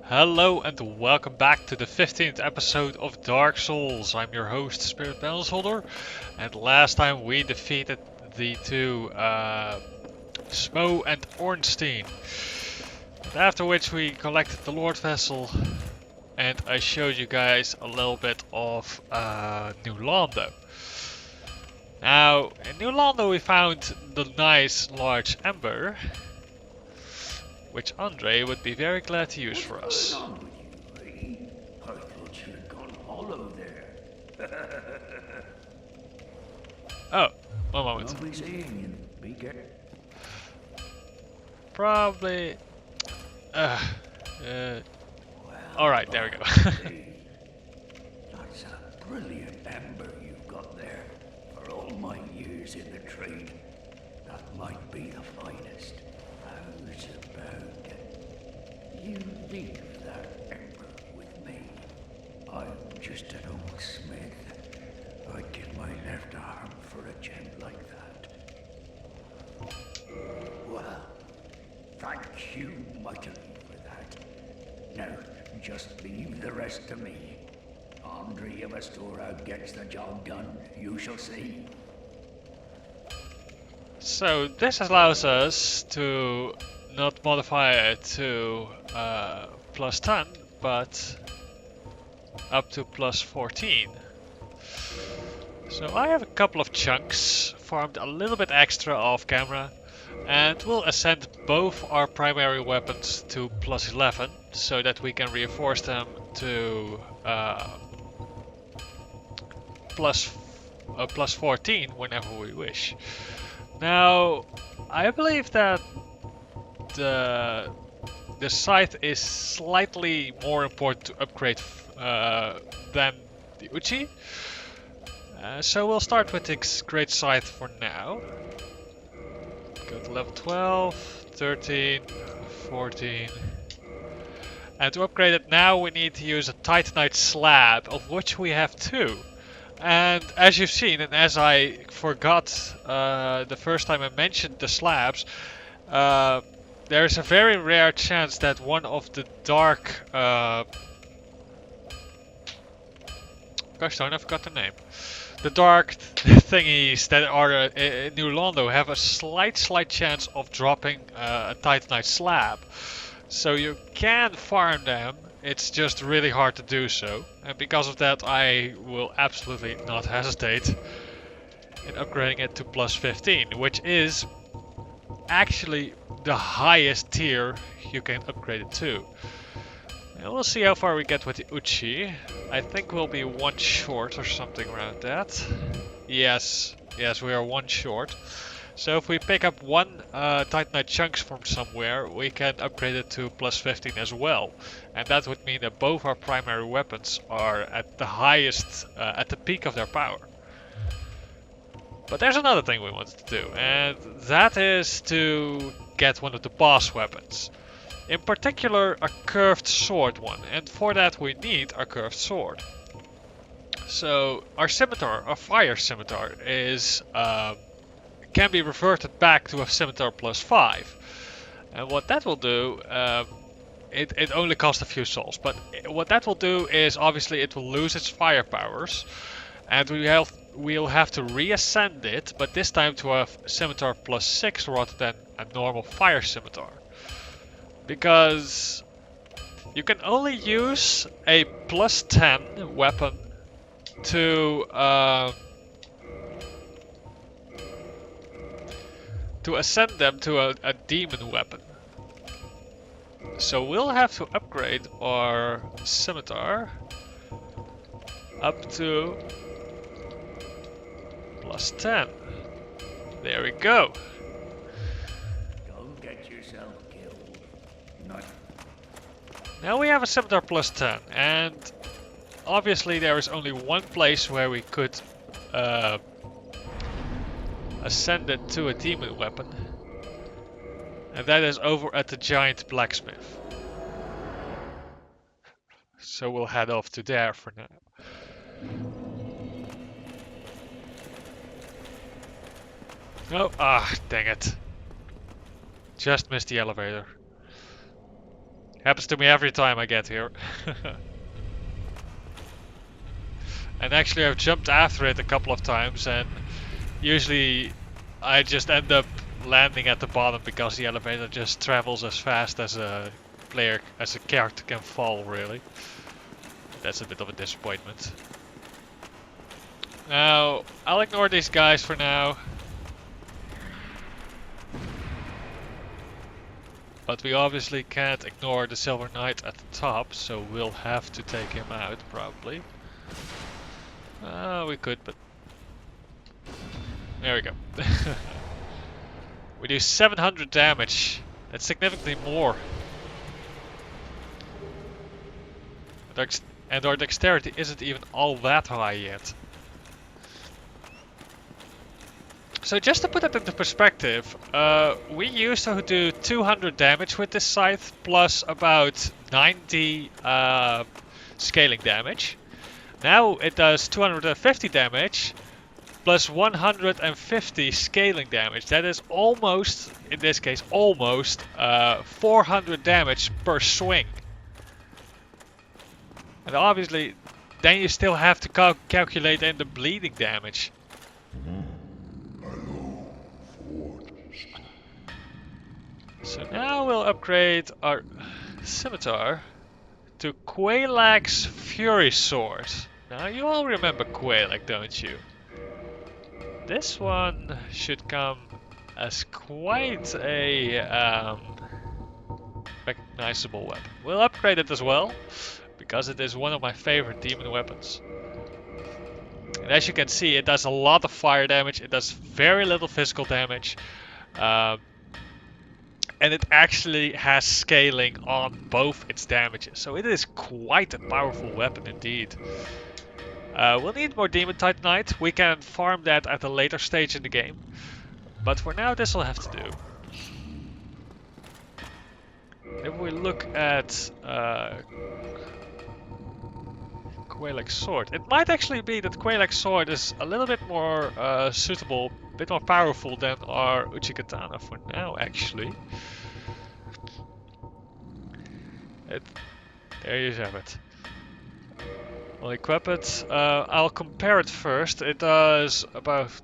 Hello and welcome back to the 15th episode of Dark Souls. I'm your host, Spirit Balance Holder, and last time we defeated the two Smo and Ornstein. After which we collected the Lord Vessel, and I showed you guys a little bit of New Lando. Now, in New Lando we found the nice large ember, which Andre would be very glad to use for us. What's going on with you, Lee? I thought you had gone hollow there. Oh, one moment. I'll be seeing you. Be careful. Probably. Alright, there we go. That's a brilliant ember you've got there. For all my years in the trade, that might be the finest. How's about it? You leave that ember with me. I'm just an old smith. I'd give my left arm for a gem like that. Well, thank you mightily for that. Now, just leave the rest to me. Andre of Astora gets the job done. You shall see. So this allows us to not modify it to plus 10, but up to plus 14. So I have a couple of chunks, farmed a little bit extra off camera, and we'll ascend both our primary weapons to plus 11, so that we can reinforce them to plus 14 whenever we wish. Now, I believe that the scythe is slightly more important to upgrade than the Uchi. So we'll start with the Great Scythe for now. Go to level 12, 13, 14. And to upgrade it now we need to use a Titanite slab, of which we have 2. And as you've seen, and as I forgot the first time I mentioned the slabs, there's a very rare chance that one of the dark... gosh darn, I forgot the name. The dark thingies that are in New Lando have a slight chance of dropping a Titanite slab. So you can farm them, it's just really hard to do so. And because of that I will absolutely not hesitate in upgrading it to plus 15, which is actually the highest tier you can upgrade it to. And we'll see how far we get with the Uchi. I think we'll be 1 short or something around that. Yes, we are 1 short. So if we pick up 1 Titanite chunks from somewhere, we can upgrade it to plus 15 as well. And that would mean that both our primary weapons are at the highest, at the peak of their power. But there's another thing we wanted to do, and that is to get one of the boss weapons. In particular, a curved sword one, and for that we need a curved sword. So our scimitar, our fire scimitar, is can be reverted back to a scimitar plus 5. And what that will do, it only costs a few souls, but what that will do is obviously it will lose its fire powers, and we'll have to reascend it, but this time to a scimitar plus 6 rather than a normal fire scimitar. Because you can only use a plus 10 weapon to ascend them to a demon weapon. So we'll have to upgrade our scimitar up to plus 10. There we go. Don't get yourself killed. Not. Now we have a scimitar plus 10, and obviously there is only one place where we could ascend it to a demon weapon, and that is over at the giant blacksmith. So we'll head off to there for now. Oh, dang it. Just missed the elevator. Happens to me every time I get here. And actually I've jumped after it a couple of times, and usually I just end up landing at the bottom because the elevator just travels as fast as a character can fall, really. That's a bit of a disappointment. Now, I'll ignore these guys for now. But we obviously can't ignore the Silver Knight at the top, so we'll have to take him out, probably. We could, but... There we go. We do 700 damage. That's significantly more. And our dexterity isn't even all that high yet. So just to put that into perspective, we used to do 200 damage with this scythe, plus about 90 scaling damage. Now it does 250 damage, plus 150 scaling damage. That is almost, in this case, almost 400 damage per swing. And obviously, then you still have to calculate in the bleeding damage. So now we'll upgrade our scimitar to Quelaag's Fury Sword. Now you all remember Quelaag, don't you? This one should come as quite a recognizable weapon. We'll upgrade it as well, because it is one of my favorite demon weapons. And as you can see, it does a lot of fire damage, it does very little physical damage. And it actually has scaling on both its damages. So it is quite a powerful weapon indeed. We'll need more Demon Titanite. We can farm that at a later stage in the game. But for now this will have to do. If we look at Quelaag's Sword. It might actually be that Quelaag's Sword is a little bit more suitable, a bit more powerful than our Uchi-Katana for now, actually. There you have it. We'll equip it. I'll compare it first. It does about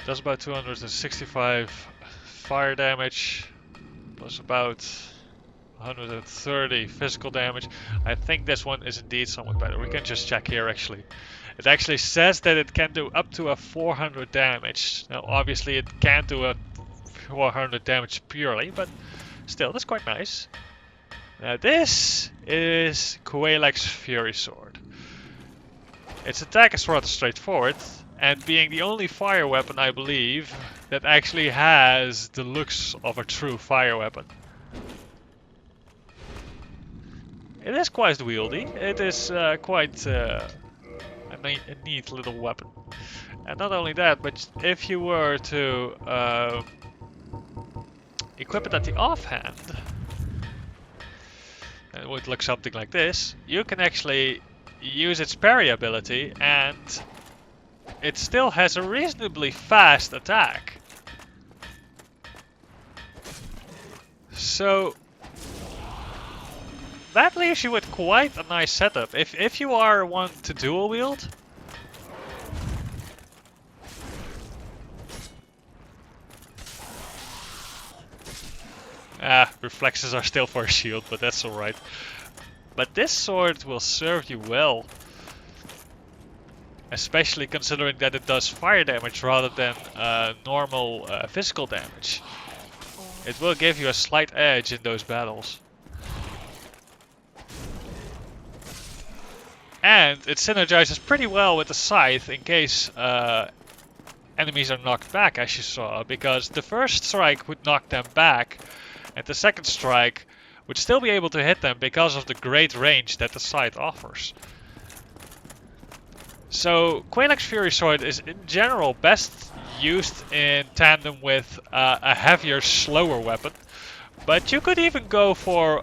265 fire damage, plus about 130 physical damage. I think this one is indeed somewhat better. We can just check here actually. It actually says that it can do up to a 400 damage. Now obviously it can't do a 400 damage purely, but still that's quite nice. Now this is Quelaag's Fury Sword. Its attack is rather straightforward, and being the only fire weapon I believe that actually has the looks of a true fire weapon. It is quite wieldy. It is quite a neat little weapon. And not only that, but if you were to equip it at the offhand, and it would look something like this, you can actually use its parry ability, and it still has a reasonably fast attack. So that leaves you with quite a nice setup. If you are one to dual wield, reflexes are still for a shield, but that's alright. But this sword will serve you well. Especially considering that it does fire damage rather than normal physical damage. It will give you a slight edge in those battles. And it synergizes pretty well with the scythe in case enemies are knocked back, as you saw, because the first strike would knock them back, and the second strike would still be able to hit them because of the great range that the scythe offers. So Quelaag's Fury Sword is in general best used in tandem with a heavier, slower weapon, but you could even go for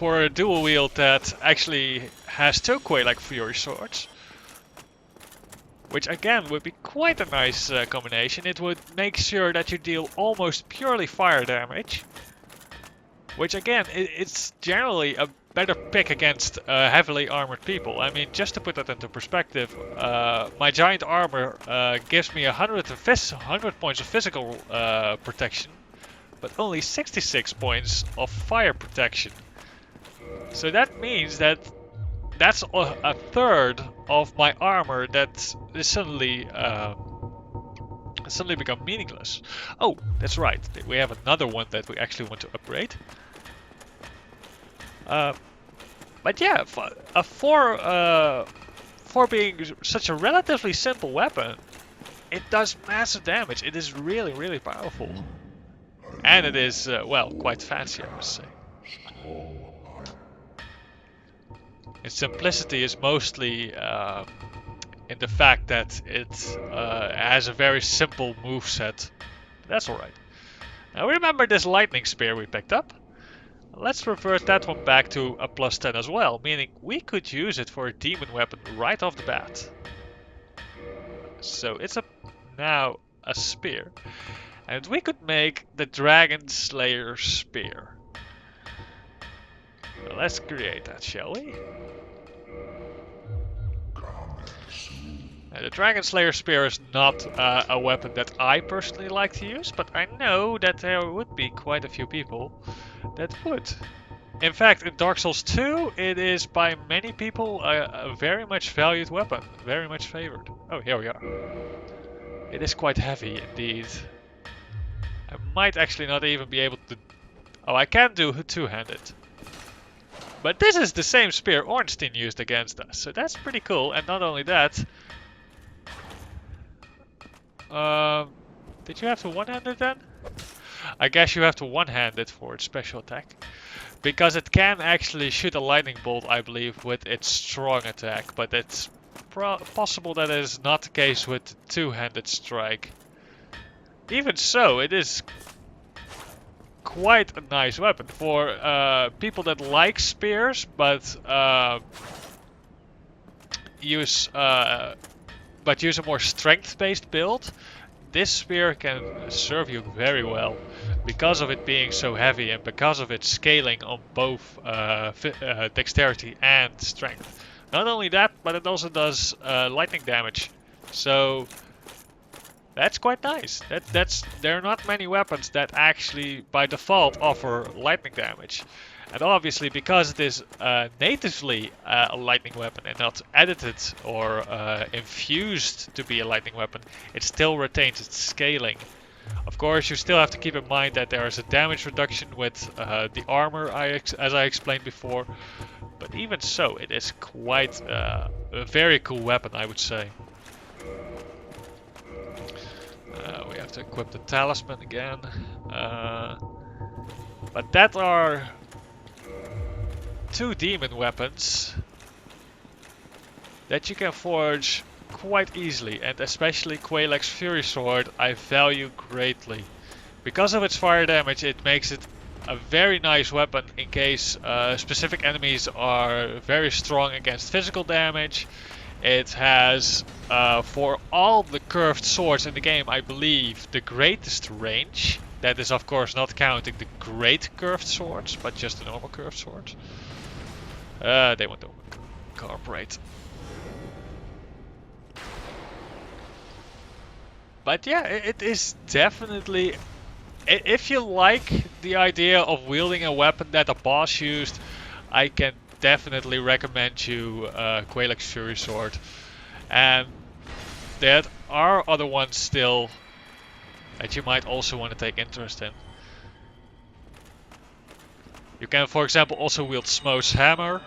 a dual wield that actually has two Quelaag Fury Swords. which again would be quite a nice combination. It would make sure that you deal almost purely fire damage, which again, it's generally a better pick against heavily armored people. I mean, just to put that into perspective, my giant armor gives me 100 points of physical protection, but only 66 points of fire protection. So that means that that's a third of my armor that is suddenly become meaningless. Oh, that's right. We have another one that we actually want to upgrade. But yeah, for being such a relatively simple weapon, it does massive damage. It is really, really powerful. And it is, well, quite fancy, I must say. Its simplicity is mostly in the fact that it has a very simple moveset. That's alright. Now remember this lightning spear we picked up? Let's revert that one back to a +10 as well, meaning we could use it for a demon weapon right off the bat. So it's now a spear. And we could make the Dragon Slayer spear. So let's create that, shall we? The Dragon Slayer spear is not a weapon that I personally like to use, but I know that there would be quite a few people that would. In fact, in Dark Souls 2, it is by many people a very much valued weapon, very much favored. Oh, here we are. It is quite heavy indeed. I might actually not even be able to... Oh, I can do two-handed. But this is the same spear Ornstein used against us, so that's pretty cool. And not only that... did you have to one-hand it then? I guess you have to one-hand it for its special attack. Because it can actually shoot a lightning bolt, I believe, with its strong attack. But it's possible that is not the case with the two-handed strike. Even so, it is quite a nice weapon for people that like spears, but use a more strength-based build. This spear can serve you very well because of it being so heavy and because of its scaling on both dexterity and strength. Not only that, but it also does lightning damage. So that's quite nice. There are not many weapons that actually by default offer lightning damage. And obviously, because it is natively a lightning weapon and not edited or infused to be a lightning weapon, it still retains its scaling. Of course, you still have to keep in mind that there is a damage reduction with the armor, as I explained before. But even so, it is quite a very cool weapon, I would say. We have to equip the talisman again. But that are... two demon weapons that you can forge quite easily, and especially Quelaag's Fury Sword I value greatly. Because of its fire damage, it makes it a very nice weapon in case specific enemies are very strong against physical damage. It has, for all the curved swords in the game, I believe, the greatest range. That is of course not counting the great curved swords, but just the normal curved swords. They want to cooperate. But yeah, it is definitely... If you like the idea of wielding a weapon that a boss used, I can definitely recommend you Quelaag's Fury Sword. And there are other ones still that you might also want to take interest in. You can, for example, also wield Smothe's Hammer.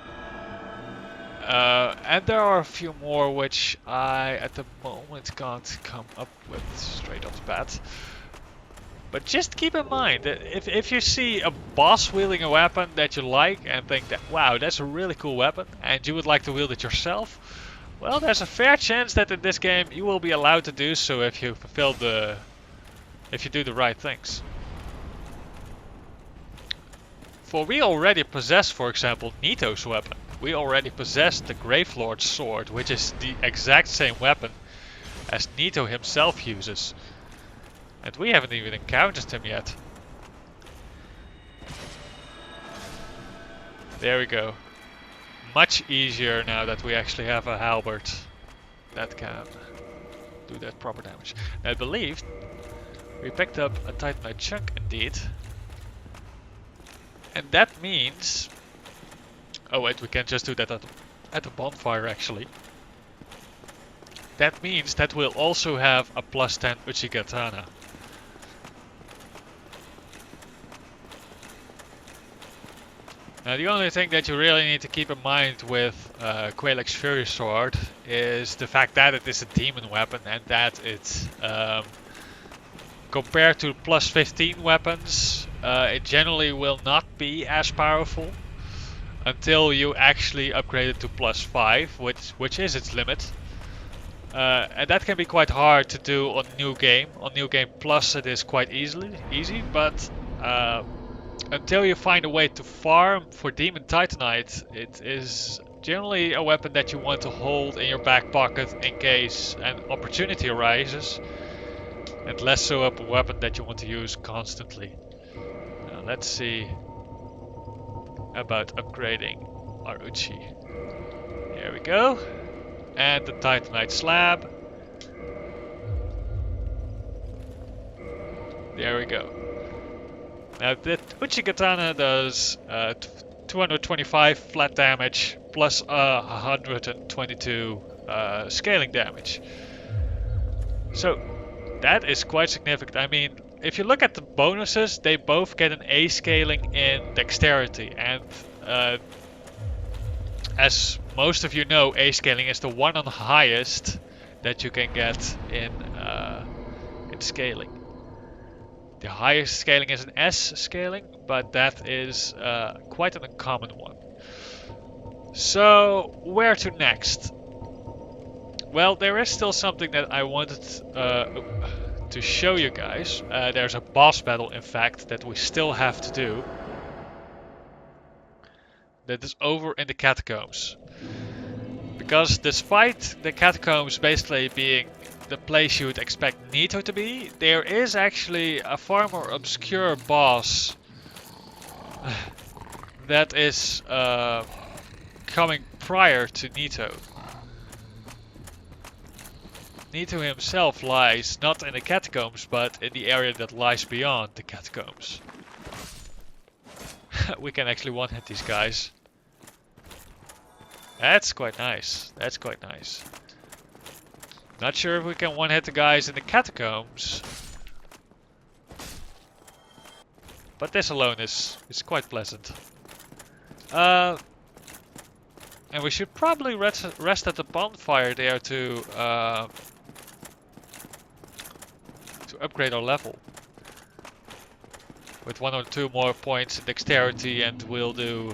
And there are a few more which I, at the moment, can't come up with straight off the bat. But just keep in mind that if you see a boss wielding a weapon that you like and think that, wow, that's a really cool weapon, and you would like to wield it yourself, well, there's a fair chance that in this game you will be allowed to do so if you if you do the right things. For we already possess, for example, Nito's weapon. We already possess the Gravelord's sword, which is the exact same weapon as Nito himself uses. And we haven't even encountered him yet. There we go. Much easier now that we actually have a halberd that can do that proper damage. I believe we picked up a Titanite chunk indeed. And that means... Oh wait, we can just do that at the bonfire actually. That means that we'll also have a plus 10 Uchigatana. Now the only thing that you really need to keep in mind with Quelaag's Fury Sword is the fact that it is a demon weapon and that it's compared to plus 15 weapons, it generally will not be as powerful until you actually upgrade it to plus 5, which is its limit. And that can be quite hard to do on New Game. On New Game Plus it is quite easy, but until you find a way to farm for Demon Titanite, it is generally a weapon that you want to hold in your back pocket in case an opportunity arises, and less so a weapon that you want to use constantly. Now let's see about upgrading our Uchi. Here we go. And the Titanite slab. There we go. Now the Uchigatana does 225 flat damage plus 122 scaling damage. So that is quite significant. I mean, if you look at the bonuses, they both get an A scaling in dexterity, and as most of you know, A scaling is the one on the highest that you can get in scaling. The highest scaling is an S scaling, but that is quite an uncommon one. So where to next? Well, there is still something that I wanted to show you guys. There's a boss battle, in fact, that we still have to do. That is over in the catacombs. Because despite the catacombs basically being the place you would expect Nito to be, there is actually a far more obscure boss that is coming prior to Nito. Nito himself lies not in the catacombs, but in the area that lies beyond the catacombs. We can actually one-hit these guys. That's quite nice. That's quite nice. Not sure if we can one-hit the guys in the catacombs. But this alone is quite pleasant. And we should probably rest at the bonfire there to upgrade our level. With 1 or 2 more points in dexterity, and we'll do...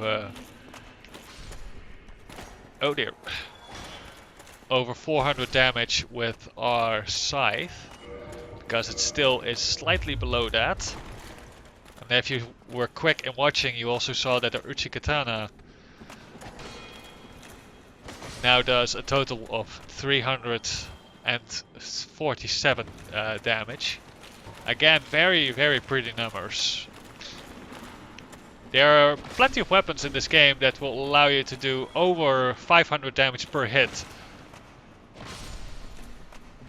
oh dear. Over 400 damage with our scythe. Because it still is slightly below that. And if you were quick in watching, you also saw that the Uchigatana now does a total of 347 damage. Again, very, very pretty numbers. There are plenty of weapons in this game that will allow you to do over 500 damage per hit.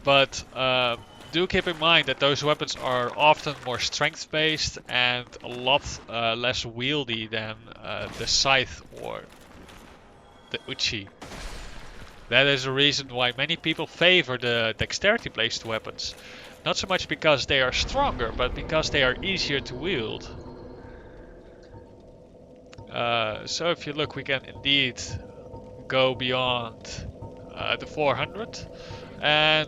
But do keep in mind that those weapons are often more strength based and a lot less wieldy than the scythe or the Uchi. That is the reason why many people favor the dexterity based weapons. Not so much because they are stronger, but because they are easier to wield. So if you look, we can indeed go beyond the 400. And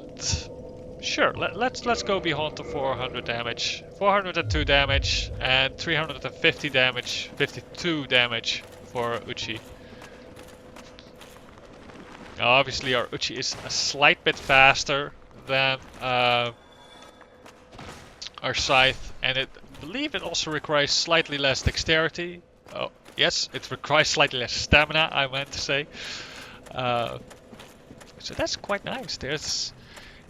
sure, let's go beyond the 400 damage. 402 damage and 350 damage, 52 damage for Uchi. Now obviously our Uchi is a slight bit faster than our scythe, and I believe it also requires slightly less dexterity. Oh, yes, it requires slightly less stamina, I meant to say. So that's quite nice.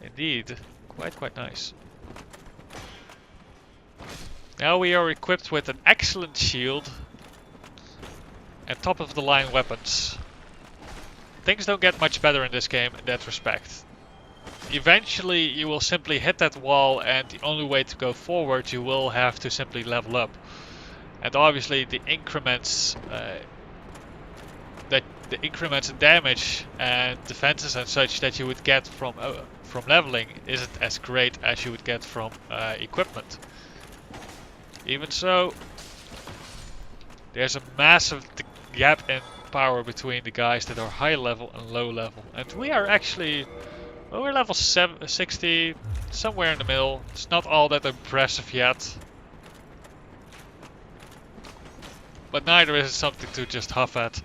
Indeed, quite nice. Now we are equipped with an excellent shield and top of the line weapons. Things don't get much better in this game in that respect. Eventually you will simply hit that wall, and the only way to go forward you will have to simply level up. And obviously the increments in damage and defenses and such that you would get from leveling isn't as great as you would get from equipment. Even so, there's a massive gap in power between the guys that are high level and low level. And we are actually, well, we're level 60, somewhere in the middle. It's not all that impressive yet. But neither is it something to just huff at.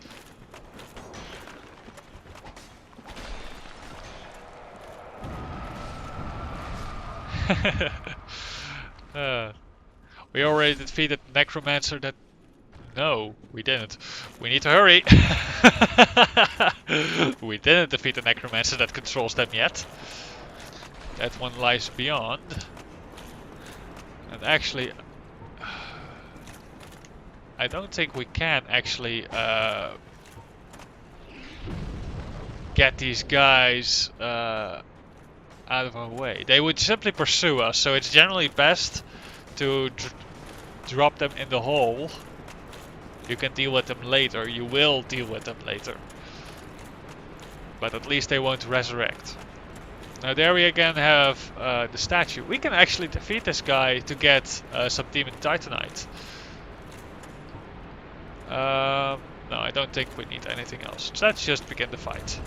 We already defeated Necromancer that... No, we didn't. We need to hurry. We didn't defeat the Necromancer that controls them yet. That one lies beyond. And actually... I don't think we can actually get these guys out of our way. They would simply pursue us, so it's generally best to drop them in the hole. You can deal with them later, you will deal with them later. But at least they won't resurrect. Now there we again have the statue. We can actually defeat this guy to get some Demon Titanite. No, I don't think we need anything else. So let's just begin the fight.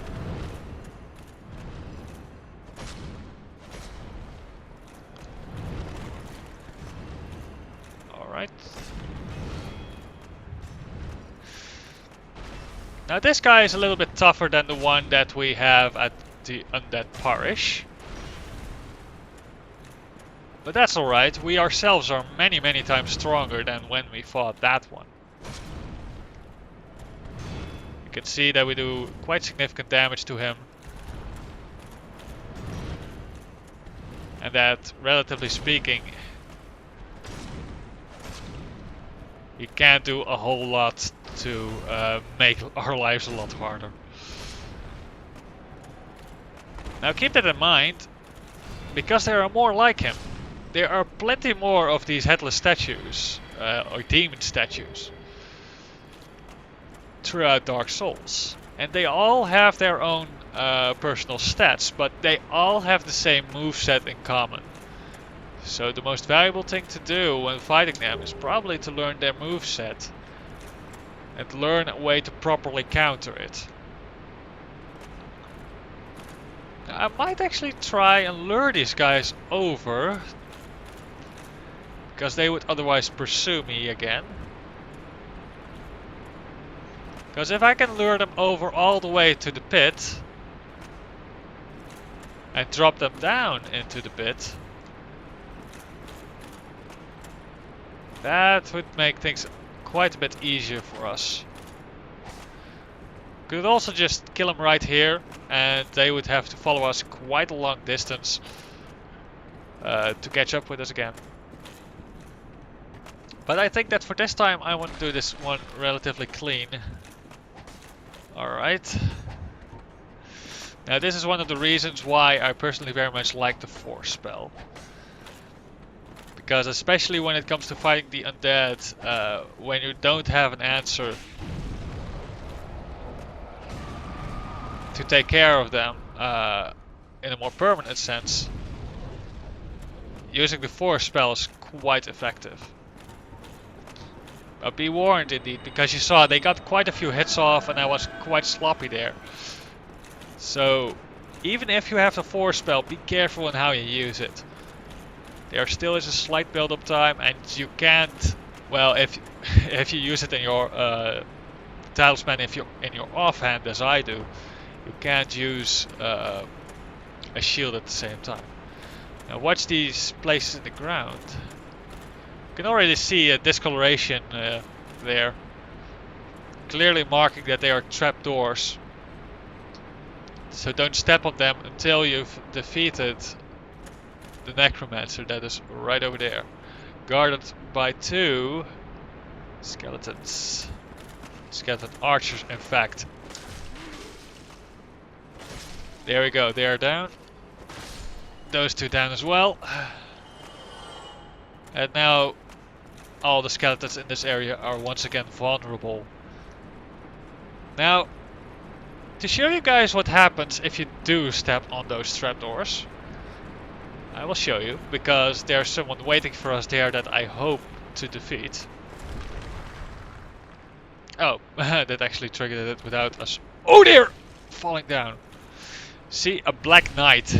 Alright. Now this guy is a little bit tougher than the one that we have at the Undead Parish. But that's alright, we ourselves are many times stronger than when we fought that one. You can see that we do quite significant damage to him. And that, relatively speaking, he can't do a whole lot to make our lives a lot harder. Now keep that in mind, because there are more like him. There are plenty more of these headless statues, or demon statues, throughout Dark Souls. And they all have their own personal stats, but they all have the same moveset in common. So the most valuable thing to do when fighting them is probably to learn their moveset and learn a way to properly counter it. I might actually try and lure these guys over, because they would otherwise pursue me again. Because if I can lure them over all the way to the pit and drop them down into the pit, that would make things quite a bit easier for us. Could also just kill them right here, and they would have to follow us quite a long distance to catch up with us again. But I think that for this time I want to do this one relatively clean. Alright. Now this is one of the reasons why I personally very much like the Force spell. Because especially when it comes to fighting the undead, when you don't have an answer to take care of them in a more permanent sense, using the Force spell is quite effective. But be warned indeed, because you saw they got quite a few hits off and I was quite sloppy there. So even if you have the Force spell, be careful in how you use it. There still is a slight build-up time, and you can't, well, if you use it in your talisman, if you're in your offhand as I do, you can't use a shield at the same time. Now watch these places in the ground. You can already see a discoloration there, clearly marking that they are trapdoors. So don't step on them until you've defeated the necromancer that is right over there. Guarded by 2 skeletons. Skeleton archers, in fact. There we go, they are down. Those 2 down as well. And now all the skeletons in this area are once again vulnerable. Now, to show you guys what happens if you do step on those trapdoors, I will show you, because there's someone waiting for us there that I hope to defeat. Oh, that actually triggered it without us. Oh dear! Falling down. See, a Black Knight.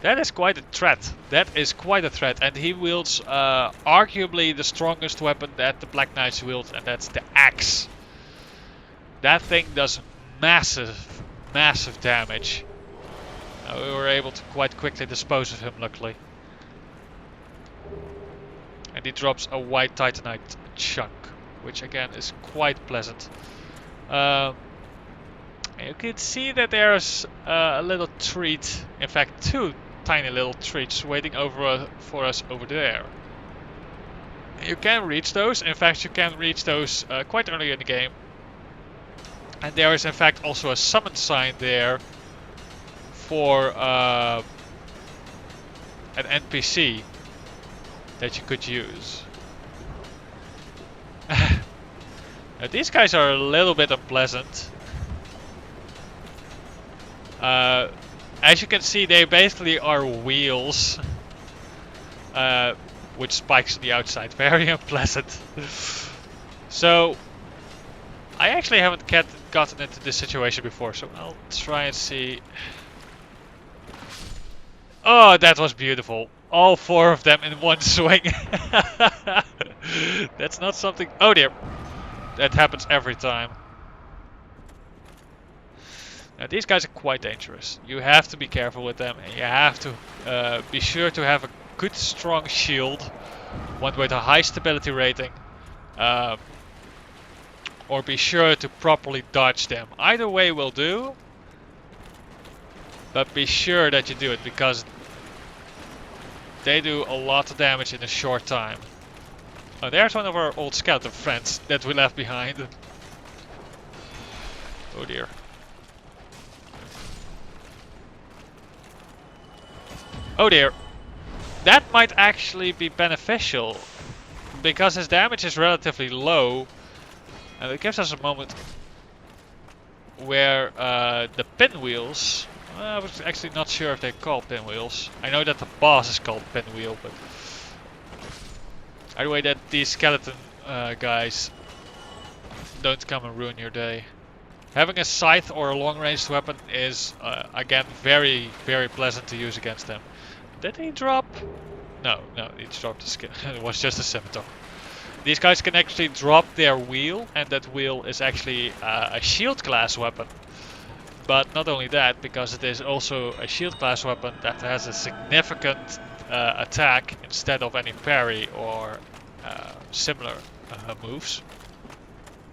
That is quite a threat. That is quite a threat, and he wields arguably the strongest weapon that the Black Knights wield, and that's the axe. That thing does massive, massive damage. We were able to quite quickly dispose of him, luckily. And he drops a white titanite chunk, which again is quite pleasant. You can see that there's a little treat, in fact 2 tiny little treats waiting for us over there. You can reach those, in fact you can reach those quite early in the game. And there is in fact also a summon sign there for an NPC that you could use. Now, these guys are a little bit unpleasant. As you can see, they basically are wheels with spikes on the outside. Very unpleasant. So I actually haven't gotten into this situation before, so I'll try and see. Oh, that was beautiful. All 4 of them in one swing. That's not something... Oh dear. That happens every time. Now these guys are quite dangerous. You have to be careful with them, and you have to be sure to have a good strong shield. One with a high stability rating. Or be sure to properly dodge them. Either way will do. But be sure that you do it, because they do a lot of damage in a short time. Oh, there's one of our old skeleton friends that we left behind. Oh dear. Oh dear. That might actually be beneficial, because his damage is relatively low. And it gives us a moment where the pinwheels... I was actually not sure if they're called pinwheels. I know that the boss is called pinwheel, but... Either way, that these skeleton guys don't come and ruin your day. Having a scythe or a long-ranged weapon is, again, very, very pleasant to use against them. Did he drop? No, he dropped the skill. It was just a scimitar. These guys can actually drop their wheel, and that wheel is actually a shield class weapon. But not only that, because it is also a shield class weapon that has a significant attack instead of any parry or similar moves.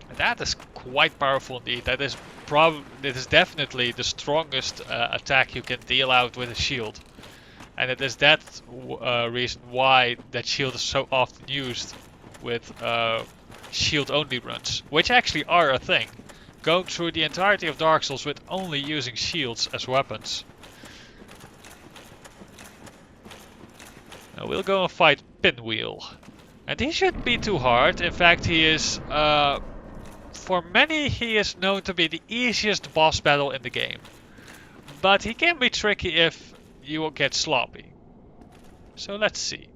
And that is quite powerful indeed. That is definitely the strongest attack you can deal out with a shield. And it is that reason why that shield is so often used with shield only runs, which actually are a thing. Going through the entirety of Dark Souls with only using shields as weapons. Now we'll go and fight Pinwheel. And he shouldn't be too hard. In fact, he is, for many, he is known to be the easiest boss battle in the game. But he can be tricky if you will get sloppy. So let's see.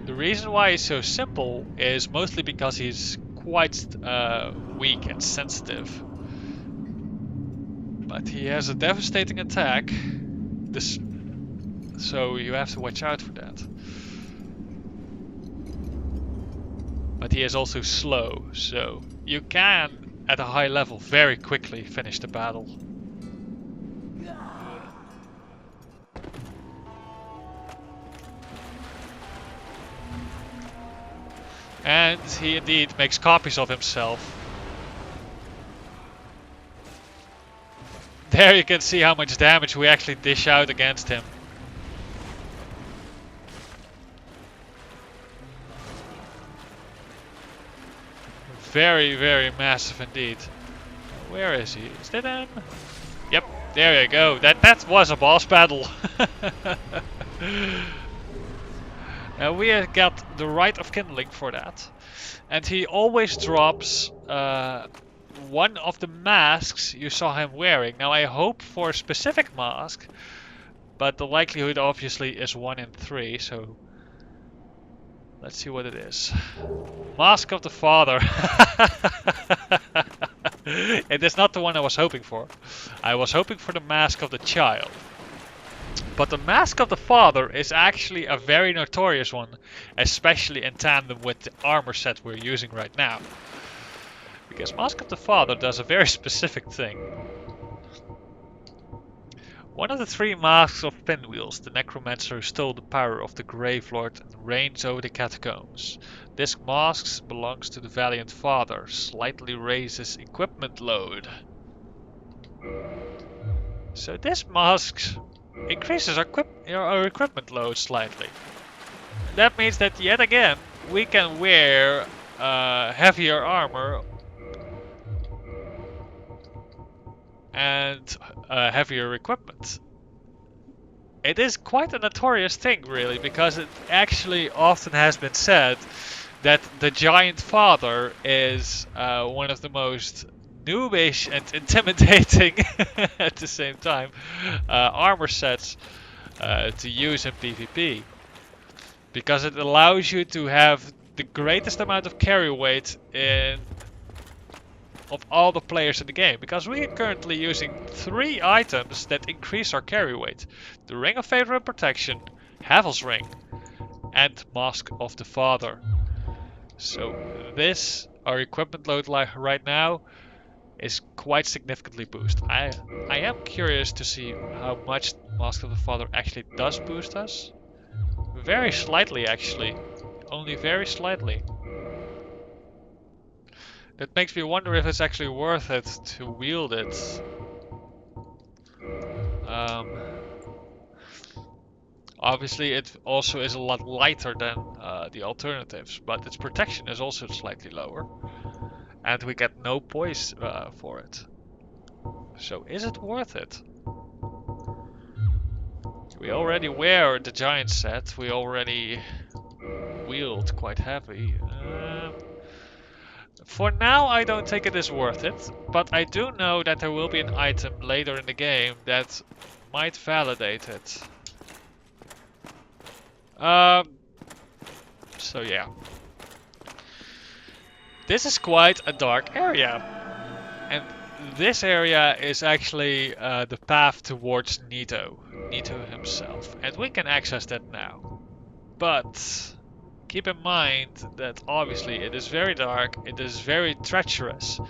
The reason why he's so simple is mostly because he's quite weak and sensitive. But he has a devastating attack, so you have to watch out for that. But he is also slow, so you can, at a high level, very quickly finish the battle. And he indeed makes copies of himself. There you can see how much damage we actually dish out against him. Very, very massive indeed. Where is he? Is that him? Yep, there you go. That was a boss battle. We have got the Rite of Kindling for that. And he always drops one of the masks you saw him wearing. Now I hope for a specific mask, but the likelihood obviously is 1 in 3, so let's see what it is. Mask of the Father. It is not the one I was hoping for. I was hoping for the Mask of the Child. But the Mask of the Father is actually a very notorious one, especially in tandem with the armor set we're using right now. Because Mask of the Father does a very specific thing. One of the 3 masks of Pinwheels, the necromancer who stole the power of the Gravelord and reigns over the catacombs. This mask belongs to the Valiant Father, slightly raises equipment load. So this mask increases our equipment load slightly. That means that yet again we can wear heavier armor and heavier equipment. It is quite a notorious thing really, because it actually often has been said that the Giant Father is one of the most noobish and intimidating at the same time armor sets to use in PvP, because it allows you to have the greatest amount of carry weight of all the players in the game, because we are currently using 3 items that increase our carry weight: the Ring of Favor and Protection, Havel's Ring, and Mask of the Father. So this, our equipment load right now, is quite significantly boosted. I am curious to see how much Mask of the Father actually does boost us. Very slightly actually, only very slightly. That makes me wonder if it's actually worth it to wield it. Obviously it also is a lot lighter than the alternatives, but its protection is also slightly lower. And we get no poise for it. So is it worth it? We already wear the giant set, we already wield quite heavy. For now I don't think it is worth it, but I do know that there will be an item later in the game that might validate it. So yeah. This is quite a dark area. And this area is actually the path towards Nito himself. And we can access that now. But keep in mind that obviously it is very dark, it is very treacherous.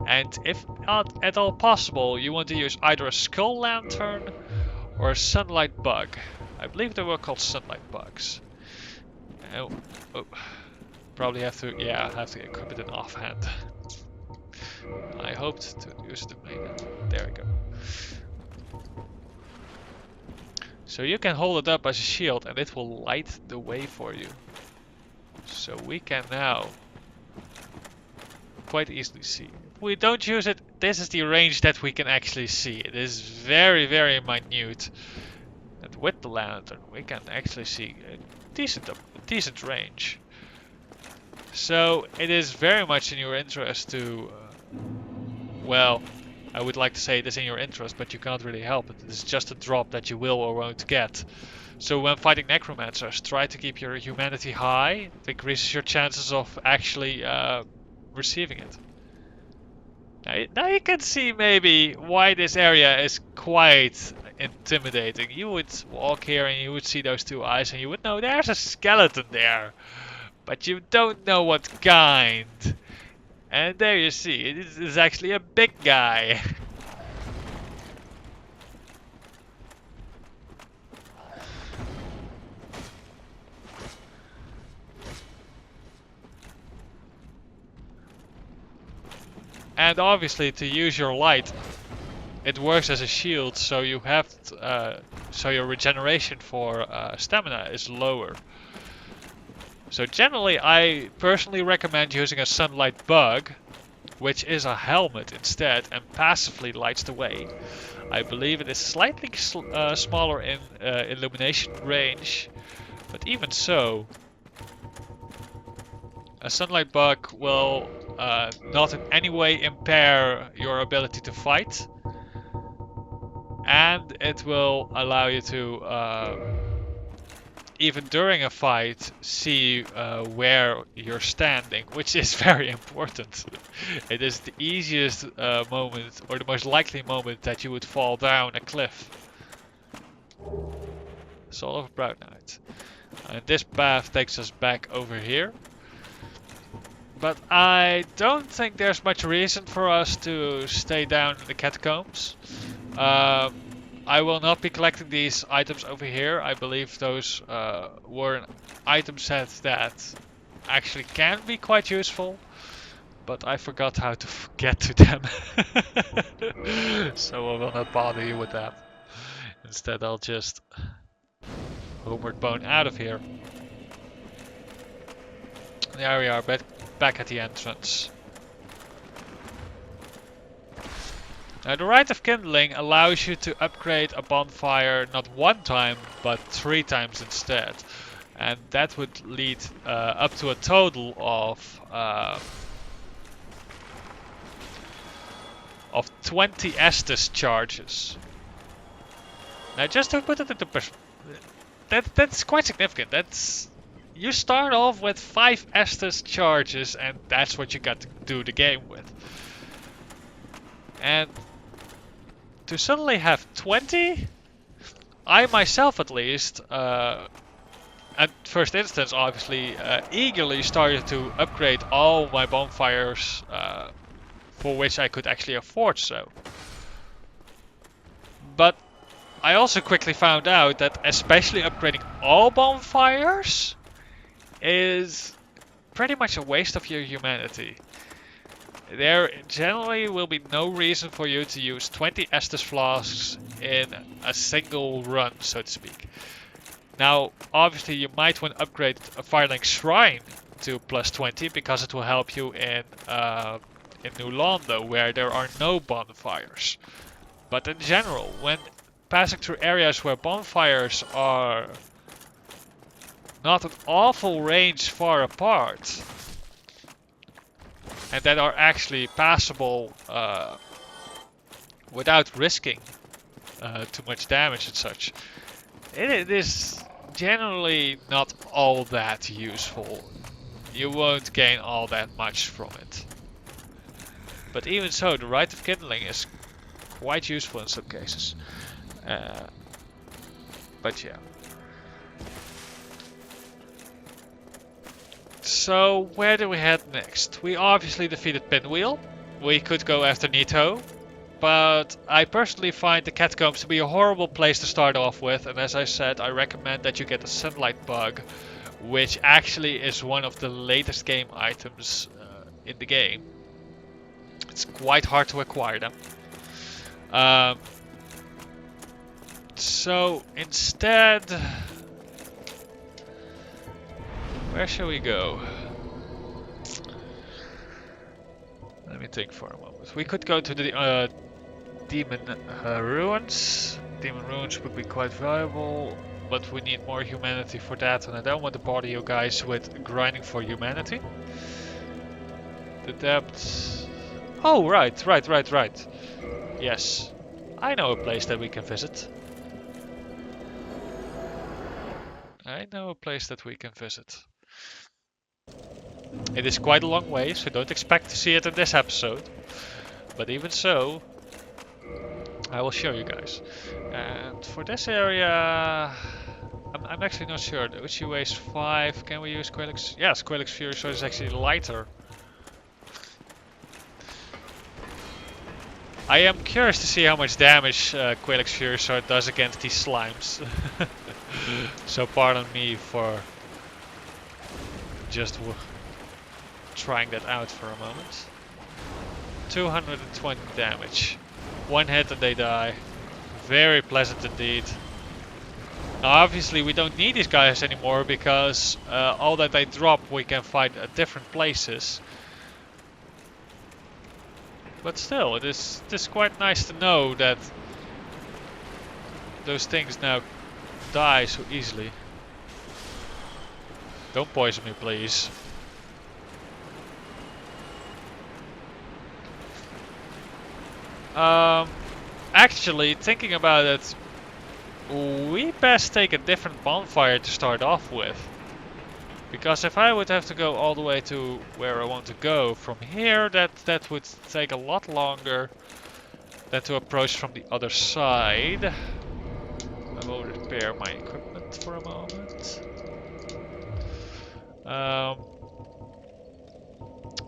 And if at all possible, you want to use either a skull lantern or a sunlight bug. I believe they were called sunlight bugs. Oh, probably have to, yeah, have to equip it in offhand. I hoped to use the main. There we go. So you can hold it up as a shield and it will light the way for you. So we can now quite easily see. If we don't use it, this is the range that we can actually see. It is very, very minute. And with the lantern, we can actually see a decent range. So it is very much in your interest to, well, I would like to say it is in your interest, but you can't really help it. It is just a drop that you will or won't get. So when fighting necromancers, try to keep your humanity high. It increases your chances of actually receiving it. Now you can see maybe why this area is quite intimidating. You would walk here and you would see those 2 eyes and you would know there's a skeleton there. But you don't know what kind. And there you see, it is actually a big guy. And obviously, to use your light, it works as a shield, so you have so your regeneration for stamina is lower. So generally, I personally recommend using a sunlight bug, which is a helmet instead and passively lights the way. I believe it is slightly smaller in illumination range, but even so, a sunlight bug will not in any way impair your ability to fight, and it will allow you to even during a fight see where you're standing, which is very important. It is the easiest moment, or the most likely moment, that you would fall down a cliff. Soul of Brownite. And this path takes us back over here. But I don't think there's much reason for us to stay down in the catacombs. I will not be collecting these items over here. I believe those were an item set that actually can be quite useful, but I forgot how to get to them. So I will not bother you with that. Instead, I'll just homeward bone out of here. There we are, back at the entrance. Now, the Rite of Kindling allows you to upgrade a bonfire not one time, but 3 times instead. And that would lead up to a total of 20 Estus charges. Now, just to put it into perspective, that's quite significant. You start off with 5 Estus charges, and that's what you got to do the game with. And to suddenly have 20, I myself at least, at first instance obviously, eagerly started to upgrade all my bonfires for which I could actually afford so. But I also quickly found out that especially upgrading all bonfires is pretty much a waste of your humanity. There generally will be no reason for you to use 20 Estus flasks in a single run, so to speak. Now, obviously you might want to upgrade a Firelink Shrine to plus 20 because it will help you in New Londo, where there are no bonfires. But in general, when passing through areas where bonfires are not an awful range far apart, and that are actually passable without risking too much damage and such, it is generally not all that useful. You won't gain all that much from it. But even so, the Rite of Kindling is quite useful in some cases. But yeah. So, where do we head next? We obviously defeated Pinwheel. We could go after Nito. But I personally find the catacombs to be a horrible place to start off with. And as I said, I recommend that you get the Sunlight Bug, which actually is one of the latest game items in the game. It's quite hard to acquire them. So, instead, where shall we go? Let me think for a moment. We could go to the Demon Ruins. Demon Ruins would be quite valuable, but we need more humanity for that, and I don't want to bother you guys with grinding for humanity. The depths. Oh, right. Yes. I know a place that we can visit. It is quite a long way, so don't expect to see it in this episode. But even so, I will show you guys. And for this area, I'm actually not sure. The Uchi weighs 5. Can we use Squalix? Yeah, Squalix Fury Sword is actually lighter. I am curious to see how much damage Squalix Fury Sword does against these slimes. So pardon me for just trying that out for a moment. 220 damage. One hit and they die. Very pleasant indeed. Now obviously we don't need these guys anymore because all that they drop we can fight at different places. But still, it is quite nice to know that those things now die so easily. Don't poison me, please. Actually, thinking about it, we best take a different bonfire to start off with. Because if I would have to go all the way to where I want to go from here, that would take a lot longer than to approach from the other side. I will repair my equipment for a moment.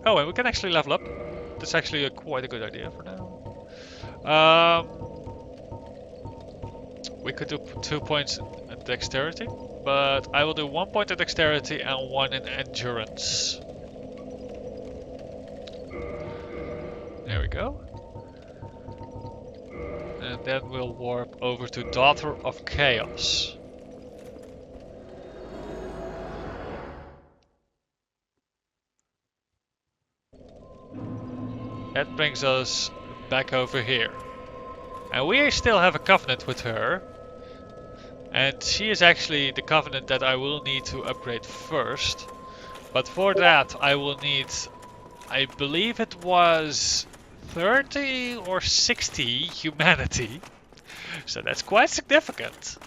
Oh, and we can actually level up. That's actually quite a good idea for now. We could do 2 points in dexterity, but I will do 1 point in dexterity and 1 in endurance. There we go. And then we'll warp over to Daughter of Chaos. That brings us back over here. And we still have a covenant with her. And she is actually the covenant that I will need to upgrade first. But for that I will need, I believe it was 30 or 60 humanity. So that's quite significant.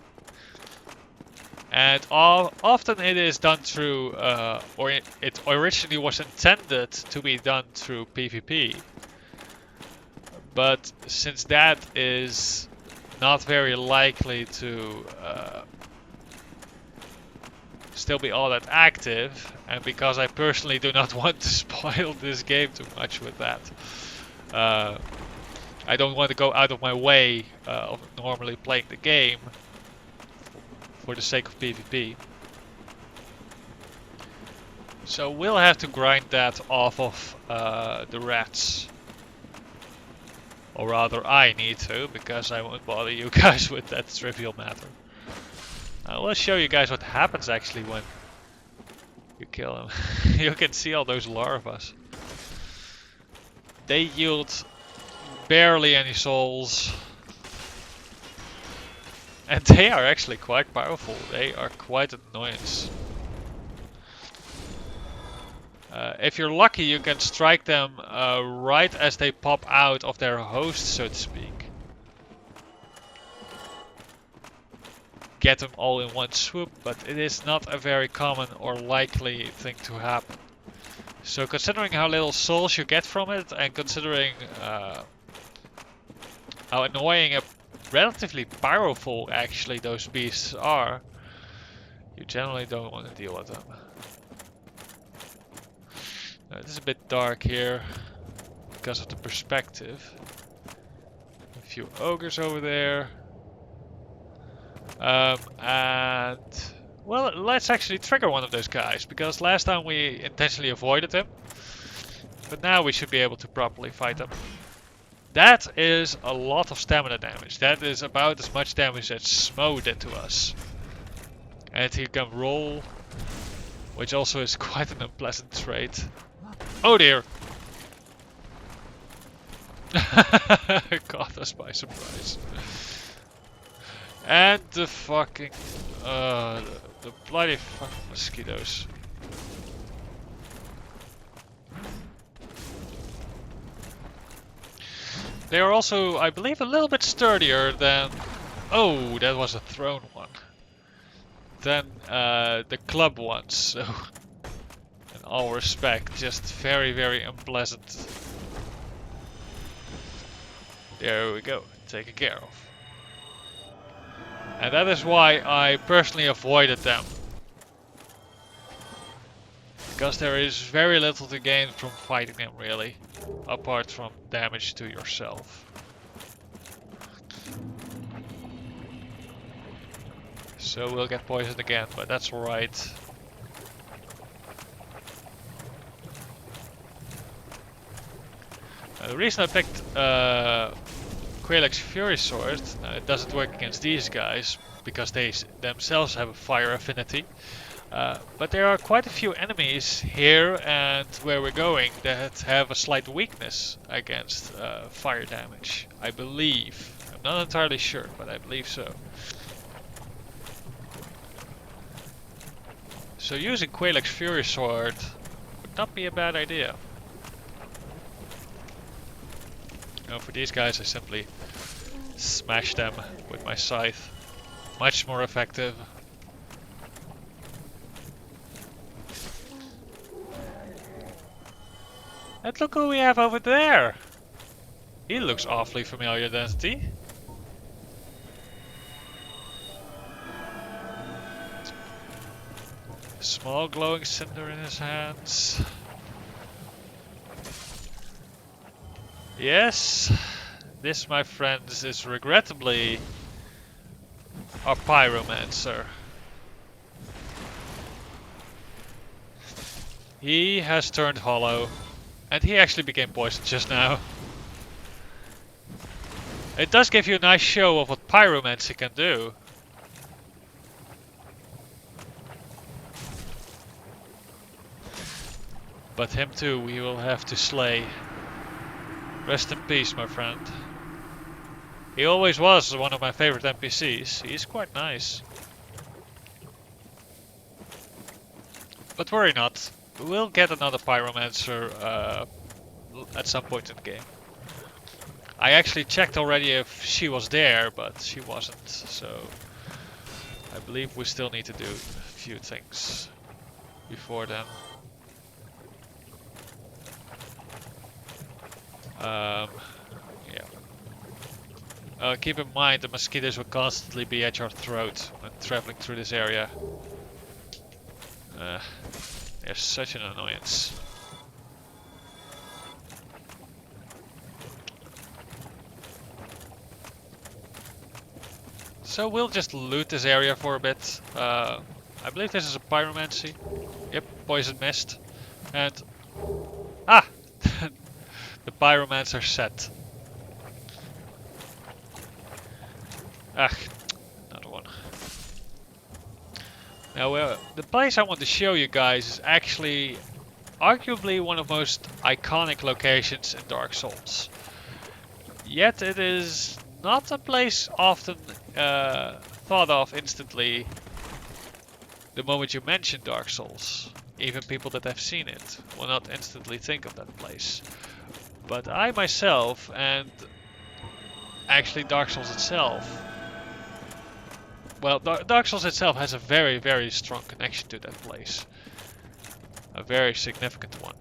And often it is done through, or it originally was intended to be done through PvP. But since that is not very likely to still be all that active, and because I personally do not want to spoil this game too much with that, I don't want to go out of my way of normally playing the game for the sake of PvP. So we'll have to grind that off of the rats. Or rather, I need to, because I won't bother you guys with that trivial matter. I will show you guys what happens actually when you kill them. You can see all those larvas. They yield barely any souls. And they are actually quite powerful. They are quite an annoyance. If you're lucky, you can strike them right as they pop out of their host, so to speak. Get them all in one swoop, but it is not a very common or likely thing to happen. So considering how little souls you get from it, and considering how annoying and relatively powerful actually those beasts are, you generally don't want to deal with them. It is a bit dark here because of the perspective. A few ogres over there. And well, let's actually trigger one of those guys, because last time we intentionally avoided him. But now we should be able to properly fight them. That is a lot of stamina damage. That is about as much damage as Smo did to us. And he can roll, which also is quite an unpleasant trait. Oh dear! Caught us by surprise. And the fucking... the bloody fucking mosquitoes. They are also, I believe, a little bit sturdier than... Oh, that was a thrown one. Than the club ones, so... In all respect, just very, very unpleasant. There we go, taken care of. And that is why I personally avoided them. Because there is very little to gain from fighting them, really. Apart from damage to yourself. So we'll get poisoned again, but that's alright. The reason I picked Quelax Fury Sword, it doesn't work against these guys because they themselves have a fire affinity. But there are quite a few enemies here and where we're going that have a slight weakness against fire damage, I believe. I'm not entirely sure, but I believe so. So using Quelax Fury Sword would not be a bad idea. No, for these guys I simply smash them with my scythe. Much more effective. And look who we have over there! He looks awfully familiar, doesn't he? Small glowing cinder in his hands. Yes, this, my friends, is regrettably our pyromancer. He has turned hollow, and he actually became poisoned just now. It does give you a nice show of what pyromancy can do. But him too we will have to slay. Rest in peace, my friend. He always was one of my favorite NPCs. He's quite nice. But worry not. We'll get another pyromancer at some point in the game. I actually checked already if she was there, but she wasn't. So I believe we still need to do a few things before then. Yeah. Keep in mind the mosquitoes will constantly be at your throat when traveling through this area. They're such an annoyance. So we'll just loot this area for a bit. I believe this is a pyromancy. Yep, poison mist. And... ah! The pyromancer set. Ah, another one. Now, the place I want to show you guys is actually arguably one of the most iconic locations in Dark Souls. Yet it is not a place often thought of instantly the moment you mention Dark Souls. Even people that have seen it will not instantly think of that place. But I myself, and actually Dark Souls itself, well, Dark Souls itself has a very, very strong connection to that place. A very significant one.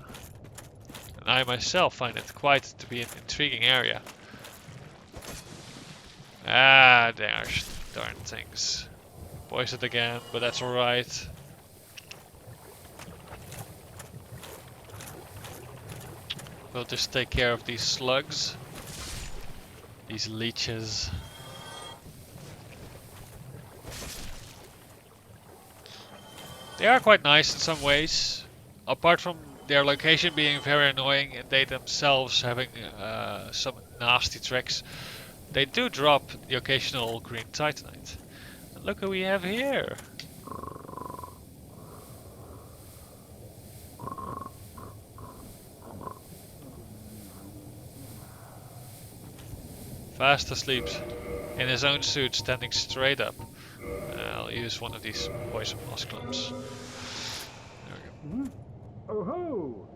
And I myself find it quite to be an intriguing area. Ah, there's darn things. Poisoned again, but that's alright. We'll just take care of these slugs. These leeches. They are quite nice in some ways. Apart from their location being very annoying and they themselves having some nasty tricks, they do drop the occasional green titanite. And look who we have here. Fast asleep in his own suit, standing straight up. I'll use one of these poison moss clumps. There we go. Oh ho!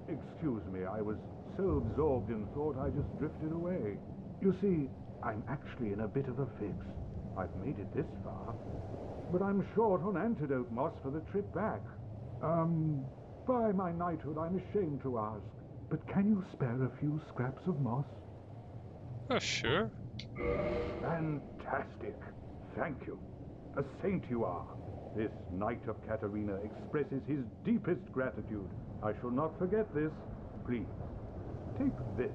Excuse me, I was so absorbed in thought I just drifted away. You see, I'm actually in a bit of a fix. I've made it this far, but I'm short on antidote moss for the trip back. By my knighthood, I'm ashamed to ask, but can you spare a few scraps of moss? Oh, sure. Fantastic. Thank you. A saint you are. This Knight of Catarina expresses his deepest gratitude. I shall not forget this. Please, take this,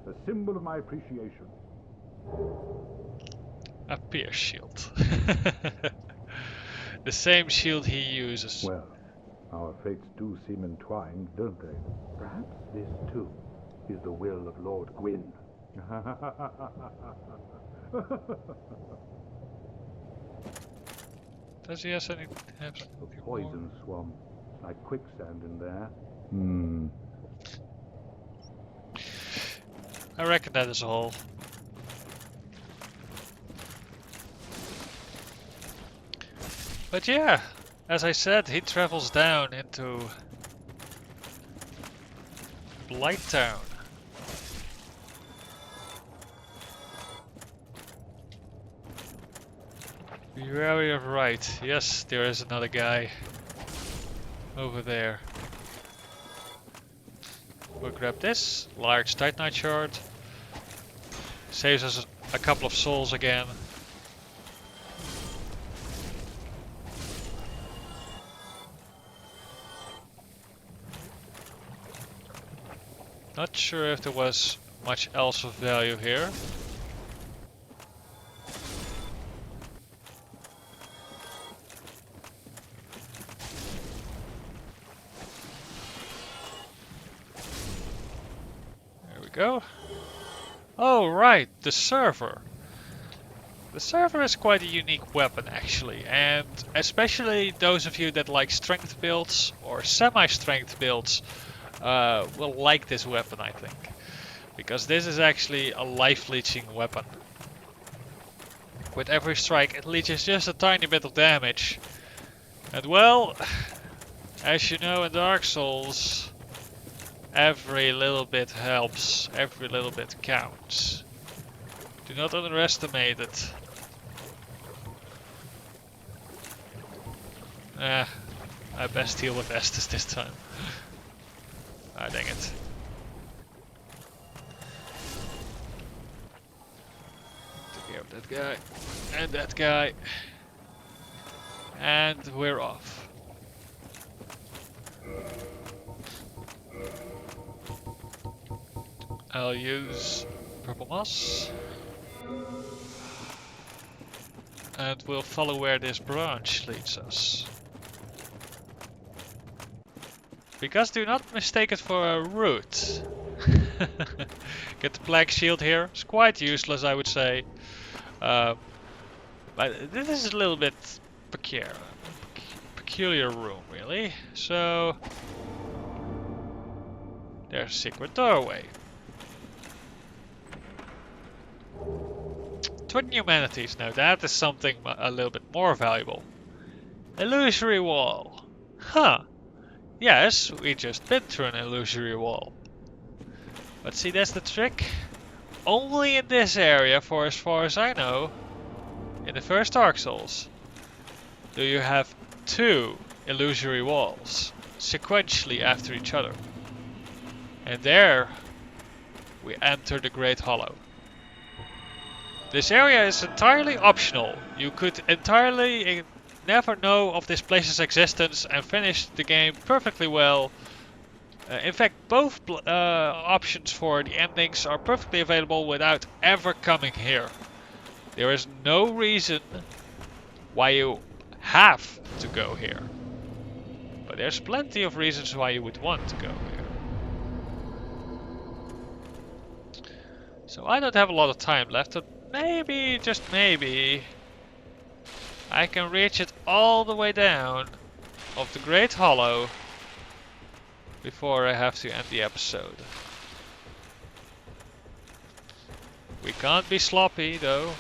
a symbol of my appreciation. A pierce shield. The same shield he uses. Well, our fates do seem entwined, don't they? Perhaps this too. is the will of Lord Gwyn. Does he have something A more? poison swamp, like quicksand in there. Hmm. I reckon that is all. But yeah, as I said, he travels down into Blighttown. You're very right. Yes, there is another guy over there. We'll grab this large Titanite shard. Saves us a couple of souls again. Not sure if there was much else of value here. There we go. Oh right, the server. The server is quite a unique weapon actually, and especially those of you that like strength builds or semi-strength builds will like this weapon, I think. Because this is actually a life leeching weapon. With every strike it leeches just a tiny bit of damage. And well, as you know in Dark Souls, every little bit helps, every little bit counts. Do not underestimate it. I best deal with Estus this time. Ah, dang it. Take care of that guy. And that guy. And we're off. I'll use purple moss. And we'll follow where this branch leads us. Because do not mistake it for a route. Get the black shield here. It's quite useless, I would say. But this is a little bit peculiar room, really. So there's a secret doorway. Twin humanities, now that is something a little bit more valuable. Illusory wall. Huh. Yes, we just been through an illusory wall. But see, that's the trick. Only in this area, for as far as I know, in the first Dark Souls, do you have two illusory walls sequentially after each other. And there we enter the Great Hollow. This area is entirely optional. You could entirely never know of this place's existence and finish the game perfectly well. In fact, both options for the endings are perfectly available without ever coming here. There is no reason why you have to go here. But there's plenty of reasons why you would want to go here. So I don't have a lot of time left, but maybe, just maybe, I can reach it all the way down of the Great Hollow before I have to end the episode. We can't be sloppy though.